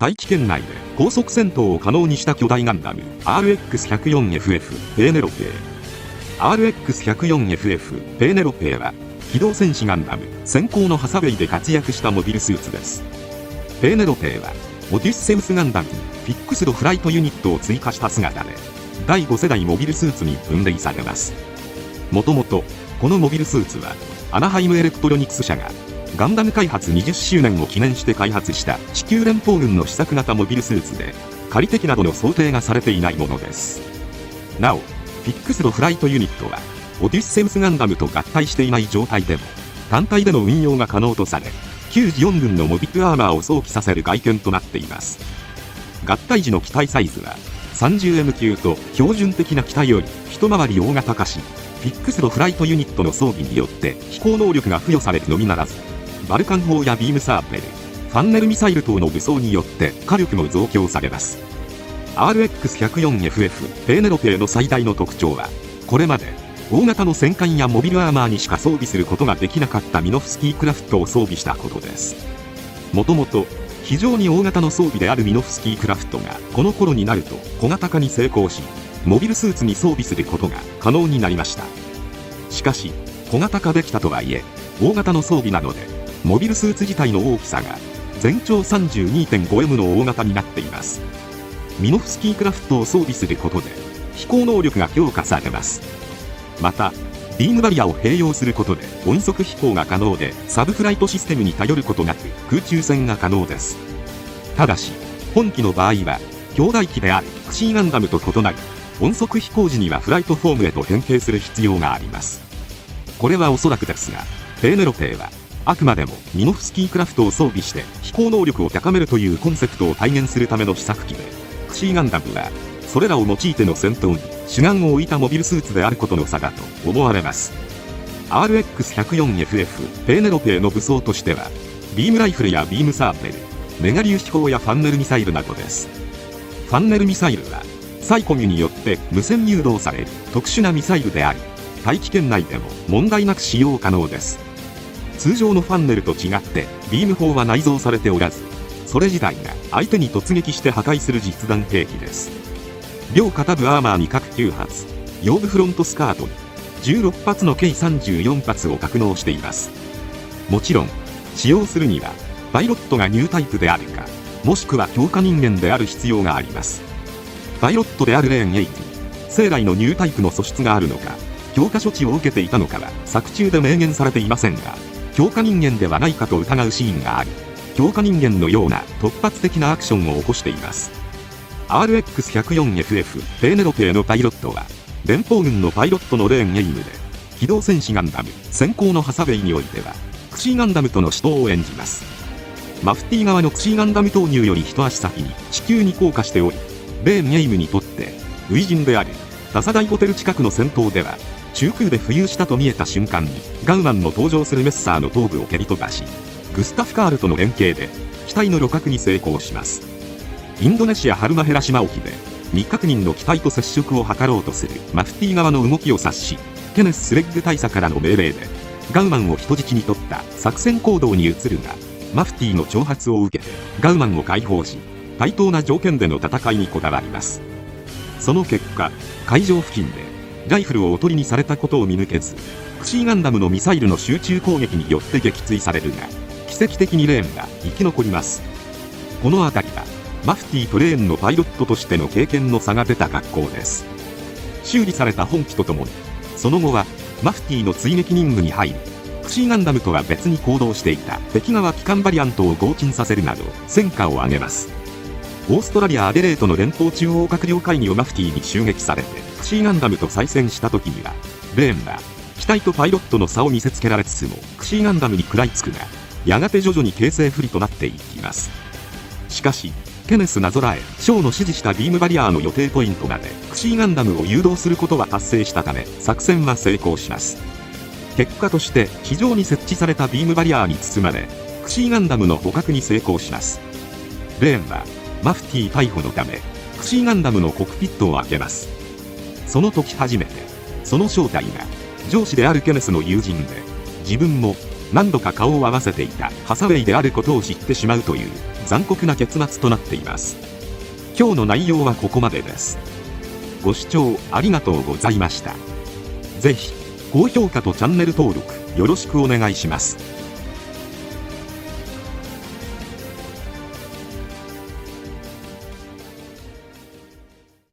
大気圏内で高速戦闘を可能にした巨大ガンダム RX-104FF ペーネロペー。 RX-104FF ペーネロペーは機動戦士ガンダム先行のハサウェイで活躍したモビルスーツです。ペーネロペーはオデュッセウスガンダムにフィックスドフライトユニットを追加した姿で第5世代モビルスーツに分類されます。もともとこのモビルスーツはアナハイムエレクトロニクス社がガンダム開発20周年を記念して開発した地球連邦軍の試作型モビルスーツで仮敵などの想定がされていないものです。なおフィックスドフライトユニットはオデュッセウスガンダムと合体していない状態でも単体での運用が可能とされ94軍のモビルアーマーを想起させる外見となっています。合体時の機体サイズは 30M 級と標準的な機体より一回り大型化し、フィックスドフライトユニットの装備によって飛行能力が付与されるのみならず、バルカン砲やビームサーベル、ファンネルミサイル等の武装によって火力も増強されます。RX-104FF ペーネロペーの最大の特徴は、これまで大型の戦艦やモビルアーマーにしか装備することができなかったミノフスキークラフトを装備したことです。もともと非常に大型の装備であるミノフスキークラフトがこの頃になると小型化に成功し、モビルスーツに装備することが可能になりました。しかし小型化できたとはいえ大型の装備なのでモビルスーツ自体の大きさが全長 32.5M の大型になっています。ミノフスキークラフトを装備することで飛行能力が強化されます。またビームバリアを併用することで音速飛行が可能でサブフライトシステムに頼ることなく空中戦が可能です。ただし本機の場合は兄弟機であるクシーガンダムと異なり音速飛行時にはフライトフォームへと変形する必要があります。これはおそらくですがペーネロペーはあくまでもミノフスキークラフトを装備して飛行能力を高めるというコンセプトを体現するための試作機で、クシーガンダムはそれらを用いての戦闘に主眼を置いたモビルスーツであることの差だと思われます。 RX-104FF ペーネロペーの武装としてはビームライフルやビームサーベル、メガ粒子砲やファンネルミサイルなどです。ファンネルミサイルはサイコミュによって無線誘導される特殊なミサイルであり、大気圏内でも問題なく使用可能です。通常のファンネルと違ってビーム砲は内蔵されておらず、それ自体が相手に突撃して破壊する実弾兵器です。両肩部アーマーに各9発、腰部フロントスカートに16発の計34発を格納しています。もちろん使用するにはパイロットがニュータイプであるか、もしくは強化人間である必要があります。パイロットであるレーン8に生来のニュータイプの素質があるのか、強化処置を受けていたのかは作中で明言されていませんが、強化人間ではないかと疑うシーンがあり、強化人間のような突発的なアクションを起こしています。 RX-104FF ペーネロペーのパイロットは連邦軍のパイロットのレーンエイムで、機動戦士ガンダム先行のハサウェイにおいてはクシーガンダムとの死闘を演じます。マフティ側のクシーガンダム投入より一足先に地球に降下しており、レーンエイムにとって初陣であるタサダイホテル近くの戦闘では中空で浮遊したと見えた瞬間にガウマンの登場するメッサーの頭部を蹴り飛ばし、グスタフ・カールとの連携で機体の旅客に成功します。インドネシアハルマヘラ島沖で未確認の機体と接触を図ろうとするマフティ側の動きを察し、ケネス・スレッグ大佐からの命令でガウマンを人質に取った作戦行動に移るが、マフティの挑発を受けてガウマンを解放し、対等な条件での戦いにこだわります。その結果、海上付近でライフルをおとりにされたことを見抜けず、クシーガンダムのミサイルの集中攻撃によって撃墜されるが、奇跡的にレーンが生き残ります。この辺りはマフティとレーンのパイロットとしての経験の差が出た格好です。修理された本機とともにその後はマフティの追撃任務に入り、クシーガンダムとは別に行動していた敵側機関バリアントを轟沈させるなど戦果を上げます。オーストラリア・アデレートの連邦中央閣僚会議をマフティに襲撃されてクシーガンダムと再戦した時には、レーンは機体とパイロットの差を見せつけられつつもクシーガンダムに食らいつくが、やがて徐々に形勢不利となっていきます。しかしケネス・ナゾラエショーの指示したビームバリアーの予定ポイントまでクシーガンダムを誘導することは達成したため、作戦は成功します。結果として地上に設置されたビームバリアーに包まれ、クシーガンダムの捕獲に成功します。レーンはマフティ逮捕のためクシーガンダムのコックピットを開けます。その時初めてその正体が上司であるケネスの友人で、自分も何度か顔を合わせていたハサウェイであることを知ってしまうという残酷な結末となっています。今日の内容はここまでです。ご視聴ありがとうございました。ぜひ高評価とチャンネル登録よろしくお願いします。